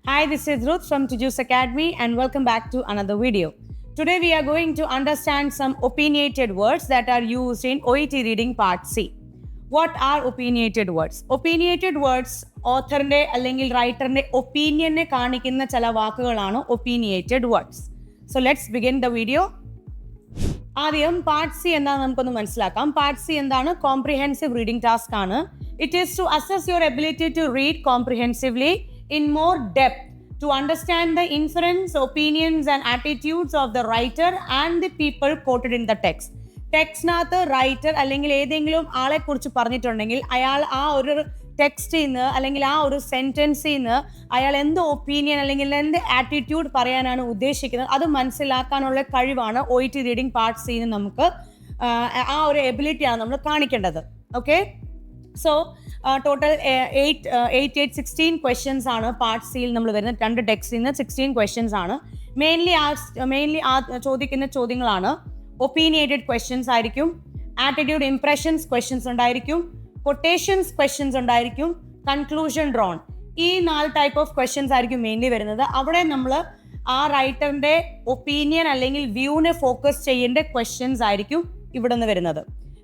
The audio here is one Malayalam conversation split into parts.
Hi, this is Ruth from Tujus Academy and welcome back to another video. Today we are going to understand some opinionated words that are used in OET reading part C. What are opinionated words? Opinionated words ഓഥറിന്റെ അല്ലെങ്കിൽ റൈറ്ററിന്റെ ഒപ്പീനിയനെ കാണിക്കുന്ന ചില വാക്കുകളാണ് opinionated words. So let's begin the video. ആദ്യം പാർട്ട് സി എന്താണെന്ന് നമുക്കൊന്ന് മനസ്സിലാക്കാം. പാർട്ട് സി എന്താണ്? കോംപ്രിഹെൻസീവ് റീഡിംഗ് ടാസ്ക് ആണ്. It is to assess your ability to read comprehensively in more depth to understand the inference, opinions and attitudes of the writer and the people quoted in the text. ടെക്സ്റ്റിനകത്ത് റൈറ്റർ അല്ലെങ്കിൽ ഏതെങ്കിലും ആളെ കുറിച്ച് പറഞ്ഞിട്ടുണ്ടെങ്കിൽ അയാൾ ആ ഒരു ടെക്സ്റ്റിൽ നിന്ന് അല്ലെങ്കിൽ ആ ഒരു സെന്റൻസിൽ നിന്ന് അയാൾ എന്ത് ഒപ്പീനിയൻ അല്ലെങ്കിൽ എന്ത് ആറ്റിറ്റ്യൂഡ് പറയാനാണ് ഉദ്ദേശിക്കുന്നത് അത് മനസ്സിലാക്കാനുള്ള കഴിവാണ് OET റീഡിംഗ് പാർട്ട് സിന് നമുക്ക് ആ ഒരു എബിലിറ്റിയാണ് നമ്മൾ കാണിക്കേണ്ടത്. ഓക്കെ, സോ ടോട്ടൽ 16 ക്വസ്റ്റ്യൻസ് ആണ് പാർട്ട് സിയിൽ നമ്മൾ വരുന്നത്. 2 ടെക്സ്റ്റിൽ നിന്ന് 16 ക്വസ്റ്റ്യൻസ് ആണ്. മെയിൻലി ചോദിക്കുന്ന ചോദ്യങ്ങളാണ് ഒപ്പീനിയേറ്റഡ് ക്വസ്റ്റ്യൻസ് ആയിരിക്കും, ആറ്റിറ്റ്യൂഡ് ഇംപ്രഷൻസ് ക്വസ്റ്റ്യൻസ് ഉണ്ടായിരിക്കും, കൊട്ടേഷൻസ് ക്വസ്റ്റ്യൻസ് ഉണ്ടായിരിക്കും, കൺക്ലൂഷൻ ഡ്രോൺ. ഈ 4 ടൈപ്പ് ഓഫ് ക്വസ്റ്റ്യൻസ് ആയിരിക്കും മെയിൻലി വരുന്നത്. അവിടെ നമ്മൾ ആ റൈറ്ററിന്റെ ഒപ്പീനിയൻ അല്ലെങ്കിൽ വ്യൂവിനെ ഫോക്കസ് ചെയ്യേണ്ട ക്വസ്റ്റ്യൻസ് ആയിരിക്കും ഇവിടെ നിന്ന് വരുന്നത്.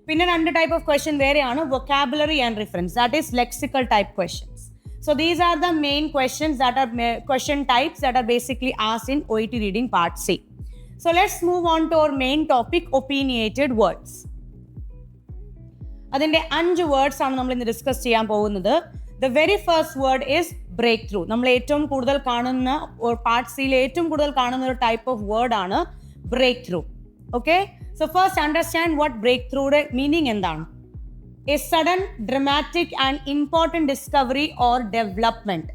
പിന്നെ 2 ടൈപ്പ് ഓഫ് ക്വസ്റ്റ്യൻ വേറെയാണ്, vocabulary and reference, that is lexical type questions. So these are the main questions that are question types that are basically asked in OET reading part C. So let's move on to our main topic, opinionated words. അതിന്റെ 5 വേർഡ്സ് ആണ് നമ്മൾ ഇന്ന് ഡിസ്കസ് ചെയ്യാൻ പോകുന്നത്. The very first word is breakthrough. നമ്മൾ ഏറ്റവും കൂടുതൽ കാണുന്ന പാർട്ട് സിയിൽ ഏറ്റവും കൂടുതൽ കാണുന്ന ഒരു ടൈപ്പ് ഓഫ് വേർഡ് ആണ് breakthrough. Okay? So first understand what breakthrough meaning എന്താണ്. A sudden, dramatic and important discovery or development.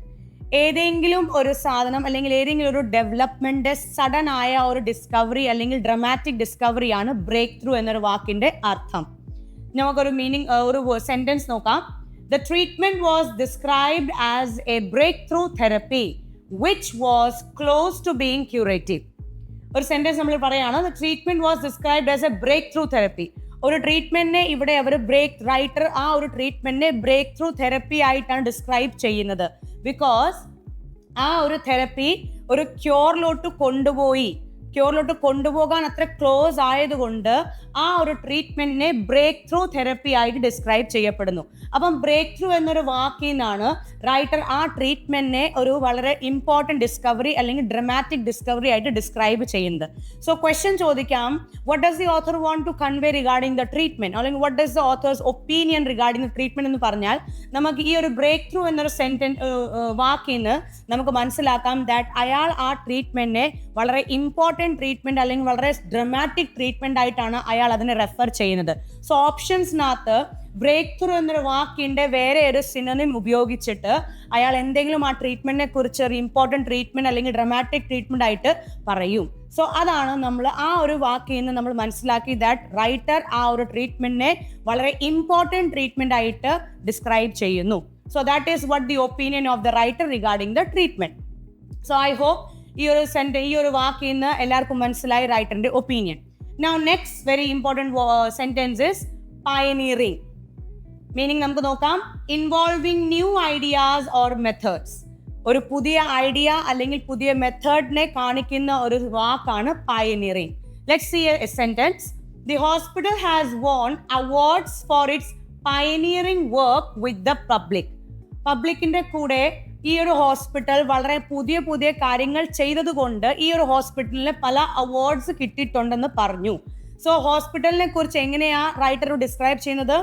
ഏതെങ്കിലും ഒരു സാധനം അല്ലെങ്കിൽ ഏതെങ്കിലും ഒരു ഡെവലപ്മെന്റ് സഡൻ ആയ ഒരു ഡിസ്കവറി അല്ലെങ്കിൽ ഡ്രമാറ്റിക് ഡിസ്കവറി ആണ് ബ്രേക്ക് ത്രൂ എന്നൊരു വാക്കിന്റെ അർത്ഥം. നമുക്കൊരു മീനിങ് ഒരു സെന്റൻസ് നോക്കാം. The treatment was described as a breakthrough therapy which was close to being curative. ഒരു സെന്റൻസ് നമ്മൾ പറയാണ്, the treatment was described as a breakthrough therapy. ഒരു ട്രീറ്റ്മെന്റിനെ ഇവിടെ അവർ റൈറ്റർ ആ ഒരു ട്രീറ്റ്മെന്റിനെ ബ്രേക്ക് ത്രൂ തെറപ്പി ആയിട്ടാണ് ഡിസ്ക്രൈബ് ചെയ്യുന്നത്. ബിക്കോസ് ആ ഒരു തെറപ്പി ഒരു ക്യൂറിലോട്ട് കൊണ്ടുപോകാൻ അത്ര ക്ലോസ് ആയതുകൊണ്ട് ആ ഒരു ട്രീറ്റ്മെന്റിനെ ബ്രേക്ക് ത്രൂ തെറപ്പി ആയിട്ട് ഡിസ്ക്രൈബ് ചെയ്യപ്പെടുന്നു. അപ്പം ബ്രേക്ക് ത്രൂ എന്നൊരു വാക്കിൽ നിന്നാണ് റൈറ്റർ ആ ട്രീറ്റ്മെന്റിനെ ഒരു വളരെ ഇമ്പോർട്ടൻറ്റ് ഡിസ്കവറി അല്ലെങ്കിൽ ഡ്രമാറ്റിക് ഡിസ്കവറി ആയിട്ട് ഡിസ്ക്രൈബ് ചെയ്യുന്നത്. സോ ക്വസ്റ്റ്യൻ ചോദിക്കാം, what does the author want to convey regarding the treatment, അല്ലെങ്കിൽ what does the author's opinion regarding the treatment എന്ന് പറഞ്ഞാൽ നമുക്ക് ഈ ഒരു ബ്രേക്ക് ത്രൂ എന്നൊരു വാക്കിൽ നിന്ന് നമുക്ക് മനസ്സിലാക്കാം ദാറ്റ് അയാൾ ആ ട്രീറ്റ്മെന്റിനെ വളരെ ഇമ്പോർട്ടൻറ്റ് ട്രീറ്റ്മെന്റ് അല്ലെങ്കിൽ വളരെ ഡ്രമാറ്റിക് ട്രീറ്റ്മെന്റ് ആയിട്ടാണ് അയാൾ അതിനെ റെഫർ ചെയ്യുന്നത്. സോ ഓപ്ഷൻസിനകത്ത് ബ്രേക്ക് ത്രൂ എന്നൊരു വാക്കിന്റെ വേറെ ഒരു സിനോണിം ഉപയോഗിച്ചിട്ട് അയാൾ എന്തെങ്കിലും ആ ട്രീറ്റ്മെന്റിനെ കുറിച്ച് ഒരു ഇമ്പോർട്ടൻറ്റ് ട്രീറ്റ്മെന്റ് അല്ലെങ്കിൽ ഡ്രമാറ്റിക് ട്രീറ്റ്മെന്റ് ആയിട്ട് പറയും. സോ അതാണ് നമ്മൾ ആ ഒരു വാക്കിൽ നിന്ന് നമ്മൾ മനസ്സിലാക്കി ദാറ്റ് റൈറ്റർ ആ ഒരു ട്രീറ്റ്മെന്റിനെ വളരെ ഇമ്പോർട്ടൻറ്റ് ട്രീറ്റ്മെന്റ് ആയിട്ട് ഡിസ്ക്രൈബ് ചെയ്യുന്നു. So that is what the opinion of the writer regarding the treatment. So I hope ഈ ഒരു വാക്കിൽ നിന്ന് എല്ലാവർക്കും മനസ്സിലായി റൈറ്ററിന്റെ opinion. Now next very important sentence is pioneering. Meaning നമുക്ക് നോക്കാം, involving new ideas or methods. ഒരു പുതിയ ഐഡിയ അല്ലെങ്കിൽ പുതിയ മെത്തേഡിനെ കാണിക്കുന്ന ഒരു വാക്കാണ് pioneering. Let's see a sentence. The hospital has won awards for its pioneering work with the public. പബ്ലിക്കിന്റെ കൂടെ ഈ ഒരു ഹോസ്പിറ്റൽ വളരെ പുതിയ കാര്യങ്ങൾ ചെയ്തതുകൊണ്ട് ഈ ഒരു ഹോസ്പിറ്റലിന് പല അവാർഡ്സ് കിട്ടിയിട്ടുണ്ടെന്ന് പറഞ്ഞു. സോ ഹോസ്പിറ്റലിനെ കുറിച്ച് എങ്ങനെയാ റൈറ്റർ ഡിസ്ക്രൈബ് ചെയ്യുന്നത്?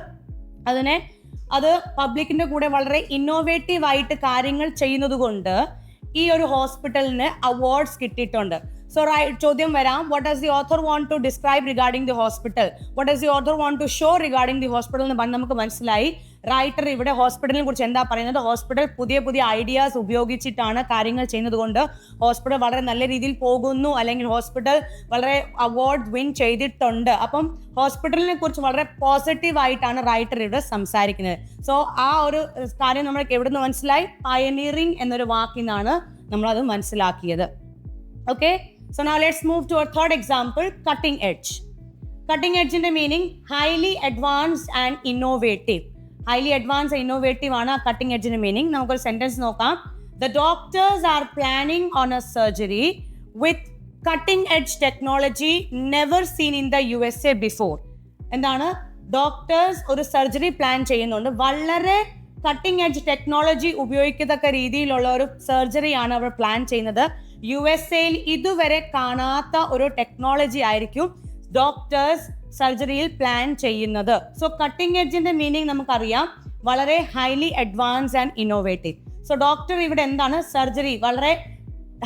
അത് പബ്ലിക്കിന്റെ കൂടെ വളരെ ഇന്നോവേറ്റീവ് ആയിട്ട് കാര്യങ്ങൾ ചെയ്യുന്നത് കൊണ്ട് ഈ ഒരു ഹോസ്പിറ്റലിന് അവാർഡ്സ് കിട്ടിയിട്ടുണ്ട്. സോ ചോദ്യം വരാം, what does the author want to describe regarding the hospital? What does the author want to show regarding the hospital എന്ന് പറഞ്ഞ് നമുക്ക് മനസ്സിലായി റൈറ്റർ ഇവിടെ ഹോസ്പിറ്റലിനെ കുറിച്ച് എന്താ പറയുന്നത്. ഹോസ്പിറ്റൽ പുതിയ ഐഡിയാസ് ഉപയോഗിച്ചിട്ടാണ് കാര്യങ്ങൾ ചെയ്യുന്നത് കൊണ്ട് ഹോസ്പിറ്റൽ വളരെ നല്ല രീതിയിൽ പോകുന്നു അല്ലെങ്കിൽ ഹോസ്പിറ്റൽ വളരെ അവാർഡ് വിൻ ചെയ്തിട്ടുണ്ട്. അപ്പം ഹോസ്പിറ്റലിനെ കുറിച്ച് വളരെ പോസിറ്റീവ് ആയിട്ടാണ് റൈറ്റർ ഇവിടെ സംസാരിക്കുന്നത്. സോ ആ ഒരു കാര്യം നമ്മൾക്ക് എവിടെ നിന്ന് മനസ്സിലായി? പയനീറിംഗ് എന്നൊരു വാക്കിൽ നിന്നാണ് നമ്മളത് മനസ്സിലാക്കിയത്. Okay, so now let's move to our third example, cutting edge. Cutting edge in the meaning highly advanced and innovative. Highly advanced and innovative ആണ് കട്ടിംഗ് എഡ്ജിന്റെ മീനിങ്. നമുക്കൊരു സെന്റൻസ് നോക്കാം. The doctors are planning on a surgery with cutting edge technology never seen in the USA before. എന്താണ്? ഡോക്ടേഴ്സ് ഒരു സർജറി പ്ലാൻ ചെയ്യുന്നുണ്ട്. വളരെ കട്ടിംഗ് എഡ്ജ് ടെക്നോളജി ഉപയോഗിക്കത്തക്ക രീതിയിലുള്ള ഒരു സർജറിയാണ് അവർ പ്ലാൻ ചെയ്യുന്നത്. USA-യിൽ ഇതുവരെ കാണാത്ത ഒരു ടെക്നോളജി ആയിരിക്കും ഡോക്ടേഴ്സ് സർജറിയിൽ പ്ലാൻ ചെയ്യുന്നത്. സോ കട്ടിംഗ് എഡ്ജിന്റെ മീനിങ് നമുക്കറിയാം, വളരെ highly advance and innovative. So doctor ഇവിടെ എന്താണ്? സർജറി, വളരെ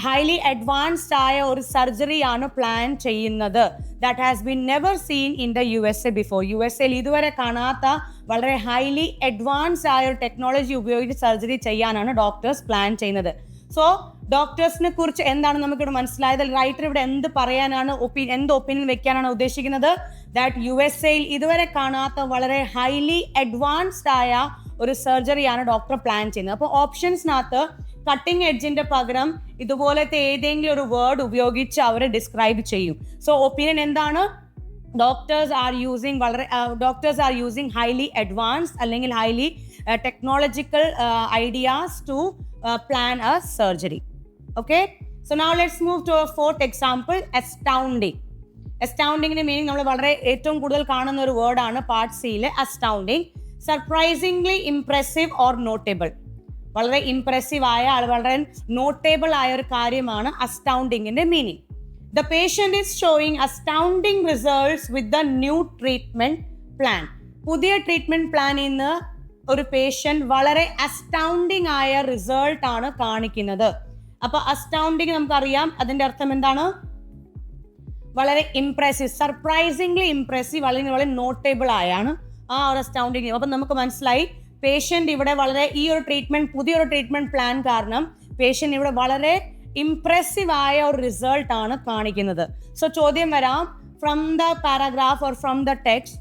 ഹൈലി അഡ്വാൻസ്ഡ് ആയ ഒരു സർജറിയാണ് പ്ലാൻ ചെയ്യുന്നത്. That has been never seen in the USA before. USA-യിൽ ഇതുവരെ കാണാത്ത വളരെ ഹൈലി അഡ്വാൻസ്ഡ് ആയ ഒരു ടെക്നോളജി ഉപയോഗിച്ച് സർജറി ചെയ്യാനാണ് ഡോക്ടേഴ്സ് പ്ലാൻ ചെയ്യുന്നത്. സോ ഡോക്ടേഴ്സിനെ കുറിച്ച് എന്താണ് നമുക്കിവിടെ മനസ്സിലായത്? റൈറ്റർ ഇവിടെ എന്ത് പറയാനാണ്, എന്ത് ഒപ്പീനിയൻ വെക്കാനാണ് ഉദ്ദേശിക്കുന്നത്? ദാറ്റ് USA-യിൽ ഇതുവരെ കാണാത്ത വളരെ ഹൈലി അഡ്വാൻസ്ഡ് ആയ ഒരു സർജറിയാണ് ഡോക്ടർ പ്ലാൻ ചെയ്യുന്നത്. അപ്പോൾ ഓപ്ഷൻസിനകത്ത് കട്ടിംഗ് എഡ്ജിന്റെ പകരം ഇതുപോലത്തെ ഏതെങ്കിലും ഒരു വേർഡ് ഉപയോഗിച്ച് അവരെ ഡിസ്ക്രൈബ് ചെയ്യും. സോ ഒപ്പീനിയൻ എന്താണ്? Doctors are using highly advanced അല്ലെങ്കിൽ highly technological ideas to plan a surgery. Okay, so now let's move to a fourth example, astounding. അസ്റ്റൗണ്ടിങ്ങിന്റെ മീനിങ് നമ്മൾ വളരെ ഏറ്റവും കൂടുതൽ കാണുന്ന ഒരു വേർഡാണ് പാർട്ട് സിയിലെ astounding. Surprisingly impressive or notable. വളരെ ഇംപ്രസീവ് ആയ, വളരെ നോട്ടബിൾ ആയ ഒരു കാര്യമാണ് അസ്റ്റൗണ്ടിങ്ങിന്റെ meaning. The patient is showing astounding results with the new treatment plan. പുതിയ ട്രീറ്റ്മെന്റ് പ്ലാനിൽ നിന്ന് ഒരു പേഷ്യന്റ് വളരെ അസ്റ്റൗണ്ടിങ് ആയ റിസൾട്ട് ആണ് കാണിക്കുന്നത്. അപ്പൊ അസ്റ്റൗണ്ടിങ് നമുക്കറിയാം അതിന്റെ അർത്ഥം എന്താണ്? വളരെ ഇംപ്രസീവ്, സർപ്രൈസിംഗ്ലി ഇംപ്രസീവ്, അല്ലെങ്കിൽ വളരെ നോട്ടബിൾ ആയാണ് ആ ഒരു അസ്റ്റൗണ്ടിങ്. അപ്പൊ നമുക്ക് മനസ്സിലായി പേഷ്യന്റ് ഇവിടെ വളരെ ഈ ഒരു ട്രീറ്റ്മെന്റ്, പുതിയൊരു ട്രീറ്റ്മെന്റ് പ്ലാൻ കാരണം പേഷ്യന്റ് ഇവിടെ വളരെ ഇംപ്രസീവ് ആയ ഒരു റിസൾട്ട് ആണ് കാണിക്കുന്നത്. സോ ചോദ്യം വരാം, from the paragraph or from the text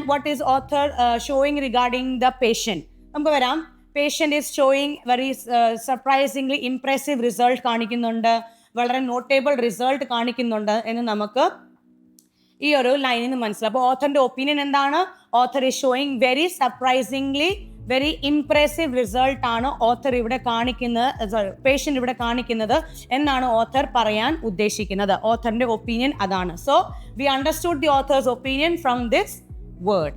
what is author showing regarding the patient? നമുക്ക് വരാം, patient is showing very surprisingly impressive result കാണിക്കുന്നുണ്ട്, വളരെ നോട്ടബിൾ റിസൾട്ട് കാണിക്കുന്നുണ്ട് എന്ന് നമുക്ക് ഈ ഒരു ലൈനിൽ നിന്ന് മനസ്സിലാവും. അപ്പോൾ ഓഥറിന്റെ ഒപ്പീനിയൻ എന്താണ്? Author is showing very surprisingly very impressive result ആണ് ഓഥർ ഇവിടെ കാണിക്കുന്നത്, പേഷ്യന്റ് ഇവിടെ കാണിക്കുന്നത് എന്നാണ് ഓഥർ പറയാൻ ഉദ്ദേശിക്കുന്നത്. ഓഥറിന്റെ ഒപ്പീനിയൻ അതാണ്. So we understood the author's opinion from this word.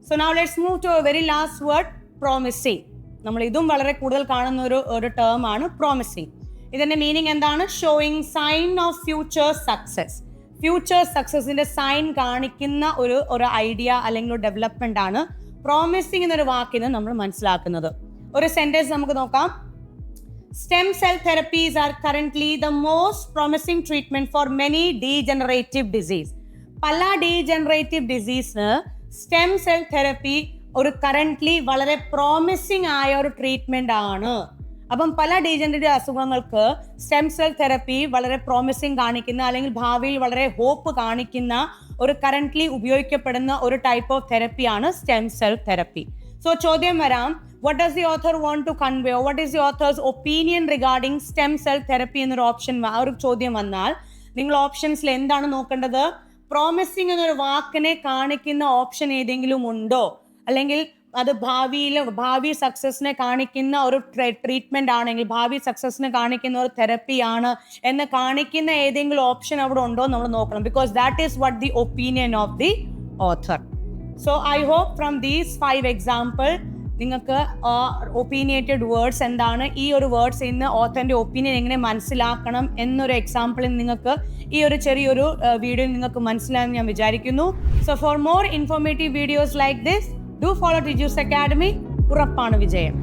So now let's move to a very last word, promising. നമ്മൾ ഇതും വളരെ കൂടുതൽ കാണുന്ന ഒരു ടേം ആണ് പ്രോമിസിങ്. ഇതിന്റെ മീനിങ് എന്താണ്? Showing sign of future success. Future സക്സസിന്റെ സൈൻ കാണിക്കുന്ന ഒരു ഐഡിയ അല്ലെങ്കിൽ ഒരു ഡെവലപ്മെന്റ് ആണ് പ്രോമിസിങ് എന്നൊരു വാക്കിന് നമ്മൾ മനസ്സിലാക്കുന്നത്. ഒരു സെന്റൻസ് നമുക്ക് നോക്കാം. Stem cell therapies are currently the most promising treatment for many degenerative disease. പല ഡീജനറേറ്റീവ് ഡിസീസിന് സ്റ്റെം സെൽ തെറപ്പി ഒരു കറന്റ്ലി വളരെ പ്രോമിസിംഗ് ആയ ഒരു ട്രീറ്റ്മെന്റ് ആണ്. അപ്പം പല ഡീജനറേറ്റീവ് അസുഖങ്ങൾക്ക് സ്റ്റെം സെൽ തെറപ്പി വളരെ പ്രോമിസിംഗ് കാണിക്കുന്ന, അല്ലെങ്കിൽ ഭാവിയിൽ വളരെ ഹോപ്പ് കാണിക്കുന്ന ഒരു കറന്റ്ലി ഉപയോഗിക്കപ്പെടുന്ന ഒരു ടൈപ്പ് ഓഫ് തെറപ്പിയാണ് സ്റ്റെം സെൽ തെറപ്പി. സോ ചോദ്യം വരാം, what does the author want to convey, or what is the author's opinion regarding stem cell therapy എന്നൊരു ഓപ്ഷൻ, ഒരു ചോദ്യം വന്നാൽ നിങ്ങൾ ഓപ്ഷൻസിൽ എന്താണ് നോക്കേണ്ടത്? പ്രോമിസിംഗ് എന്നൊരു വാക്കിനെ കാണിക്കുന്ന ഓപ്ഷൻ ഏതെങ്കിലും ഉണ്ടോ, അല്ലെങ്കിൽ അത് ഭാവി സക്സസിനെ കാണിക്കുന്ന ഒരു ട്രീറ്റ്മെന്റ് ആണെങ്കിൽ, ഭാവി സക്സസിനെ കാണിക്കുന്ന ഒരു തെറപ്പിയാണ് എന്ന് കാണിക്കുന്ന ഏതെങ്കിലും ഓപ്ഷൻ അവിടെ ഉണ്ടോ നമ്മൾ നോക്കണം. Because that is what the opinion of the author. So I hope from these 5 example നിങ്ങൾക്ക് ഒപ്പീനിയേറ്റഡ് വേർഡ്സ് എന്താണ്, ഈ ഒരു വേർഡ്സ് ഇന്ന് ഓഥറിന്റെ ഒപ്പീനിയൻ എങ്ങനെ മനസ്സിലാക്കണം എന്നൊരു എക്സാമ്പിളിൽ നിങ്ങൾക്ക് ഈ ഒരു ചെറിയൊരു വീഡിയോയിൽ നിങ്ങൾക്ക് മനസ്സിലായെന്ന് ഞാൻ വിചാരിക്കുന്നു. So for more informative videos like this, do follow Teachers Academy. ഉറപ്പാണ് വിജയം.